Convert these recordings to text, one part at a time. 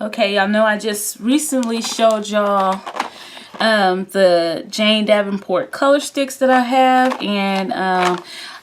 Okay, y'all know I just recently showed y'all the Jane Davenport color sticks that I have, and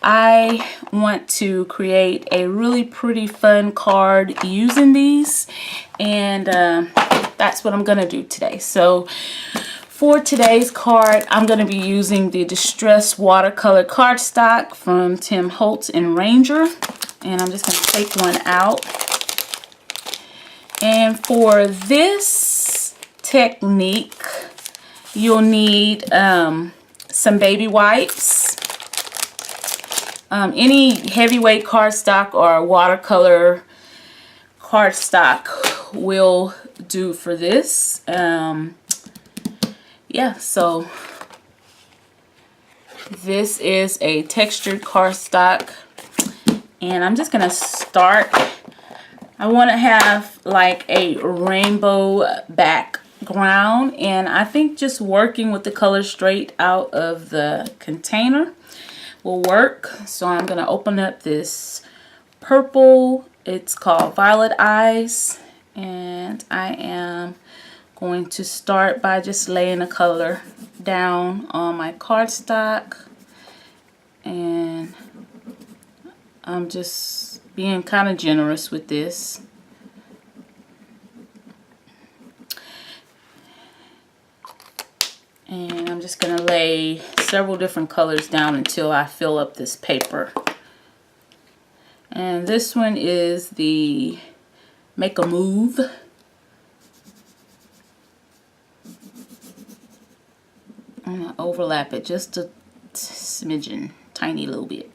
I want to create a really pretty fun card using these, and that's what I'm gonna do today. So for today's card, I'm going to be using the Distress Watercolor cardstock from Tim Holtz and Ranger. And I'm just going to take one out. And for this technique, you'll need some baby wipes. Any heavyweight cardstock or watercolor cardstock will do for this. Yeah, so this is a textured cardstock, and I'm just gonna start. I want to have like a rainbow background, and I think just working with the color straight out of the container will work. So I'm gonna open up this purple. It's called Violet Eyes, and I am going to start by just laying the color down on my cardstock, and I'm just being kind of generous with this. And I'm just going to lay several different colors down until I fill up this paper. And this one is the Make a Move. I'm going to overlap it just a smidgen, tiny little bit.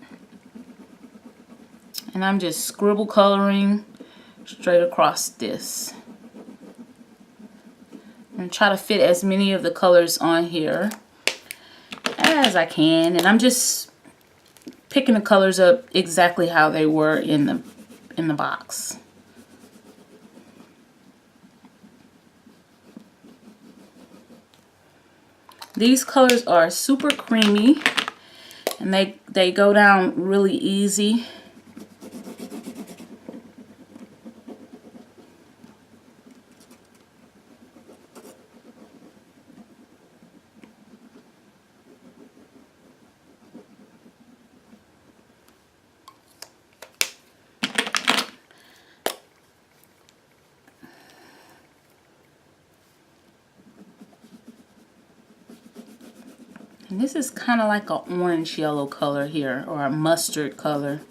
And I'm just scribble coloring straight across this. I'm going to try to fit as many of the colors on here as I can. And I'm just picking the colors up exactly how they were in the box. These colors are super creamy, and they go down really easy. And this is kind of like an orange yellow color here, or a mustard color.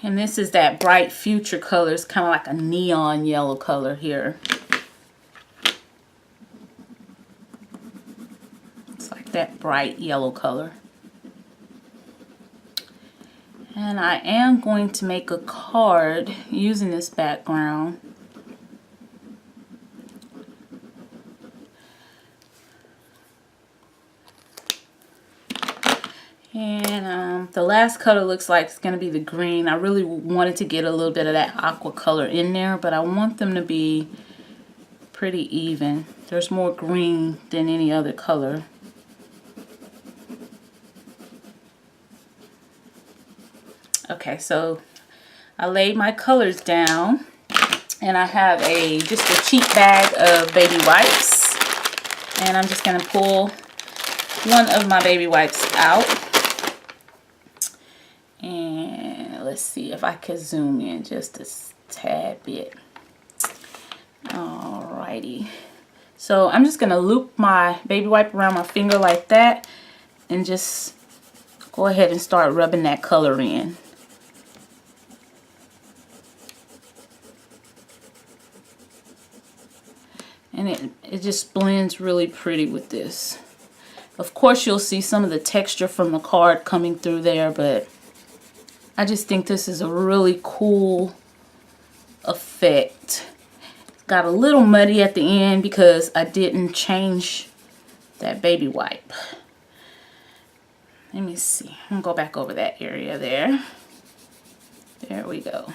And this is that bright future color. It's kind of like a neon yellow color here. It's like that bright yellow color. And I am going to make a card using this background. And the last color looks like it's going to be the green. I really wanted to get a little bit of that aqua color in there, but I want them to be pretty even. There's more green than any other color. Okay, so I laid my colors down, and I have just a cheap bag of baby wipes, and I'm just going to pull one of my baby wipes out, and let's see if I can zoom in just a tad bit. Alrighty, so I'm just going to loop my baby wipe around my finger like that, and just go ahead and start rubbing that color in. And it just blends really pretty with this. Of course, you'll see some of the texture from the card coming through there, but I just think this is a really cool effect. It's got a little muddy at the end because I didn't change that baby wipe. Let me see. I'm going to go back over that area there. There we go.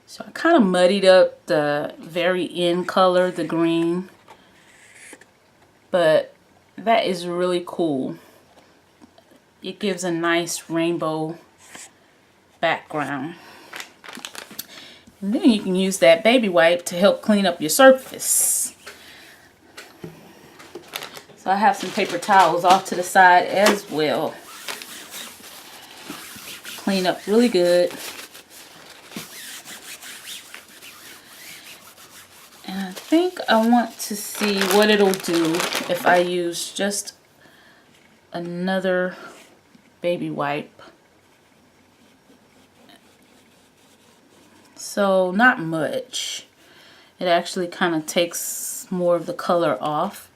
So I kind of muddied up the very end color, the green, but that is really cool. It gives a nice rainbow background. And then you can use that baby wipe to help clean up your surface. So I have some paper towels off to the side as well. Clean up really good. And I think I want to see what it'll do if I use just another baby wipe. So not much. It actually kind of takes more of the color off.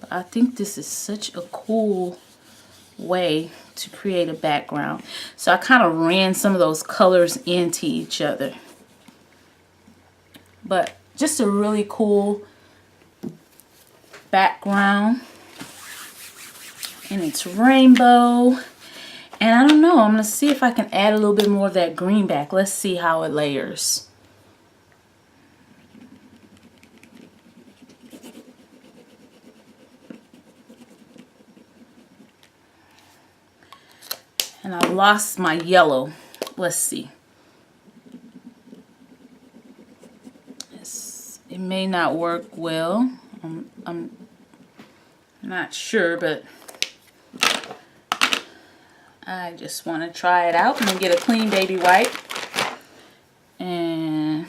But I think this is such a cool way to create a background. So I kind of ran some of those colors into each other. But just a really cool background. And it's rainbow. And I don't know, I'm going to see if I can add a little bit more of that green back. Let's see how it layers. And I lost my yellow. Let's see. It may not work well. I'm not sure, but I just want to try it out. I'm going to get a clean baby wipe. And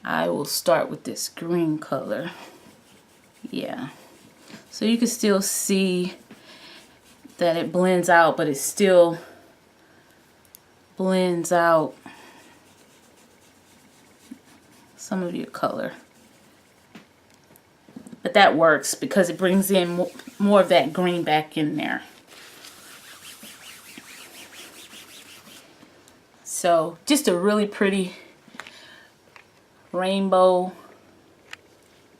I will start with this green color. Yeah. So you can still see that it blends out, but it still blends out some of your color. But that works because it brings in more of that green back in there. So just a really pretty rainbow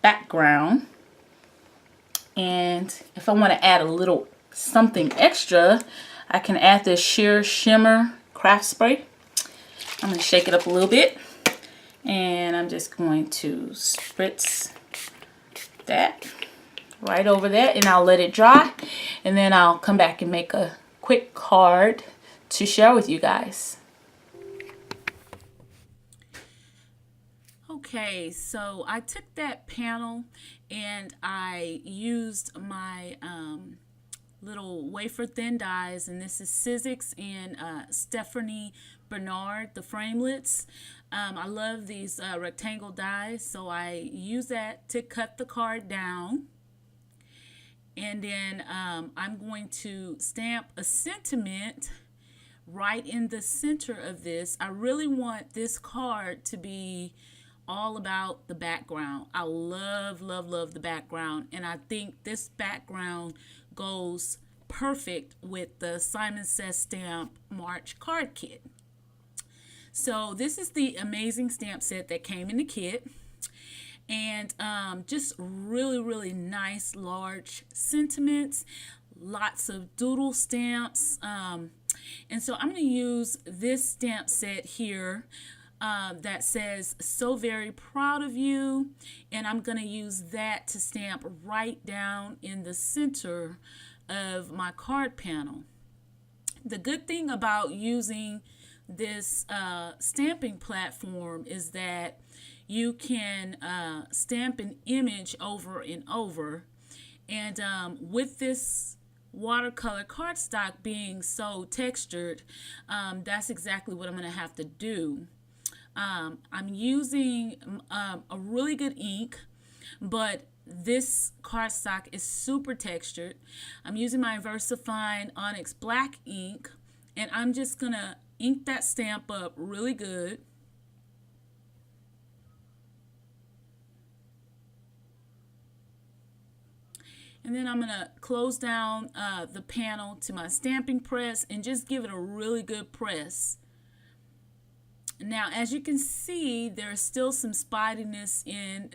background. And if I want to add a little something extra, I can add this sheer shimmer craft spray. I'm going to shake it up a little bit, and I'm just going to spritz that right over there, and I'll let it dry, and then I'll come back and make a quick card to share with you guys. Okay, so I took that panel and I used my little wafer thin dies, and this is Sizzix and Stephanie Bernard, the framelits. I love these rectangle dies, so I use that to cut the card down. And then I'm going to stamp a sentiment right in the center of this. I really want this card to be all about the background. I love, love, love the background, and I think this background goes perfect with the Simon Says Stamp March card kit. So this is the amazing stamp set that came in the kit, and just really, really nice large sentiments, lots of doodle stamps, and so I'm going to use this stamp set here that says "So very proud of you," and I'm going to use that to stamp right down in the center of my card panel. The good thing about using this stamping platform is that you can stamp an image over and over, and with this watercolor cardstock being so textured, that's exactly what I'm going to have to do. I'm using a really good ink, but this cardstock is super textured. I'm using my VersaFine Onyx Black ink, and I'm just going to ink that stamp up really good. And then I'm going to close down the panel to my stamping press and just give it a really good press. Now, as you can see, there's still some spottiness in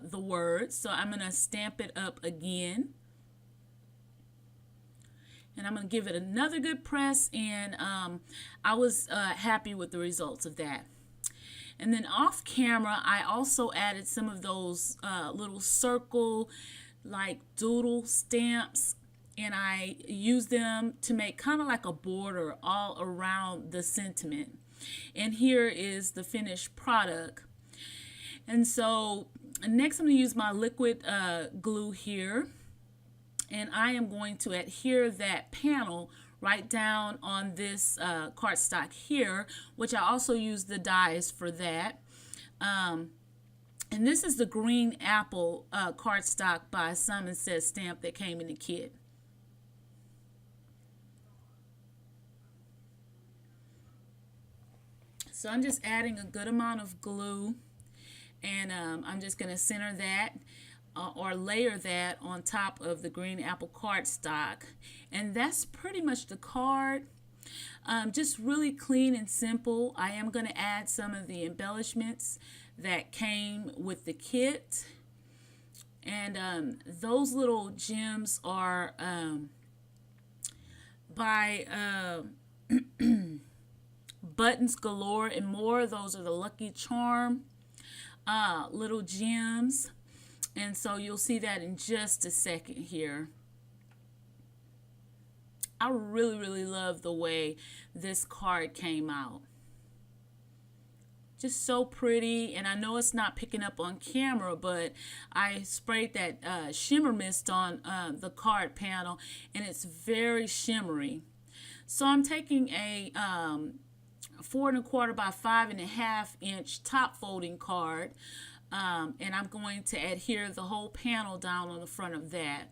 the words, so I'm going to stamp it up again. And I'm going to give it another good press, and I was happy with the results of that. And then off camera, I also added some of those little circle like doodle stamps, and I used them to make kind of like a border all around the sentiment. And here is the finished product. And so next I'm going to use my liquid glue here, and I am going to adhere that panel right down on this cardstock here, which I also use the dies for that. And this is the green apple cardstock by Simon Says stamp that came in the kit. So I'm just adding a good amount of glue, and I'm just going to center that or layer that on top of the green apple cardstock. And that's pretty much the card. Just really clean and simple. I am going to add some of the embellishments that came with the kit. And those little gems are by Buttons Galore and More. Those are the Lucky Charm little gems. And so you'll see that in just a second here. I really love the way this card came out. Just so pretty, and I know it's not picking up on camera, but I sprayed that shimmer mist on the card panel, and it's very shimmery. So I'm taking a 4 1/4 by 5 1/2 inch top folding card, and I'm going to adhere the whole panel down on the front of that.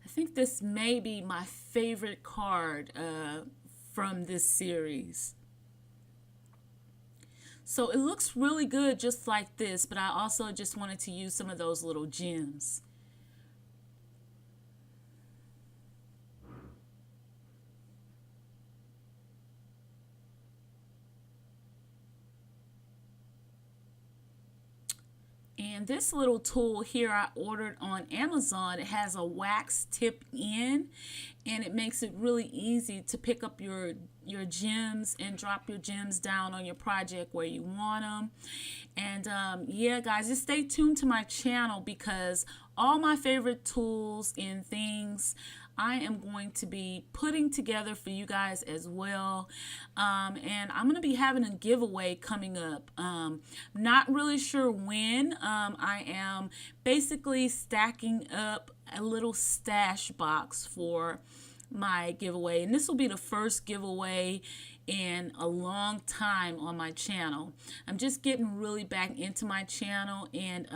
I think this may be my favorite card from this series. So it looks really good just like this, but I also just wanted to use some of those little gems. And this little tool here I ordered on Amazon. It has a wax tip in, and it makes it really easy to pick up your gems and drop your gems down on your project where you want them. And yeah, guys, just stay tuned to my channel, because all my favorite tools and things I am going to be putting together for you guys as well. And I'm going to be having a giveaway coming up. Not really sure when. I am basically stacking up a little stash box for my giveaway, and this will be the first giveaway in a long time on my channel. I'm just getting really back into my channel, and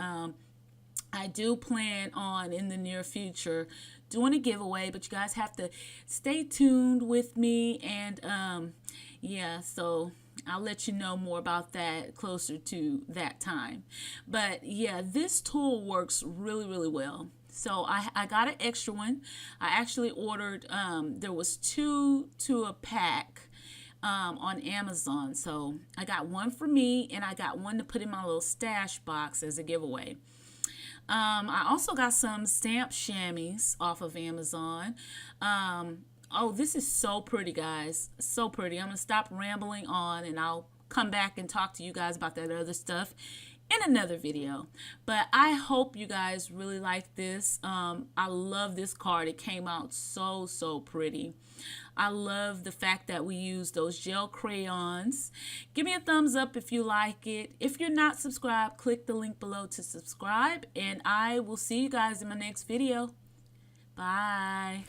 I do plan on in the near future doing a giveaway, but you guys have to stay tuned with me, and yeah, so I'll let you know more about that closer to that time. But yeah, this tool works really well. So I got an extra one. I actually ordered, there was 2 to a pack on Amazon. So I got one for me, and I got one to put in my little stash box as a giveaway. I also got some stamp chamois off of Amazon. Oh, this is so pretty, guys. So pretty. I'm going to stop rambling on, and I'll come back and talk to you guys about that other stuff in another video. But I hope you guys really like this. I love this card. It came out so pretty. I love the fact that we used those gel crayons. Give me a thumbs up if you like it. If you're not subscribed, click the link below to subscribe, and I will see you guys in my next video. Bye.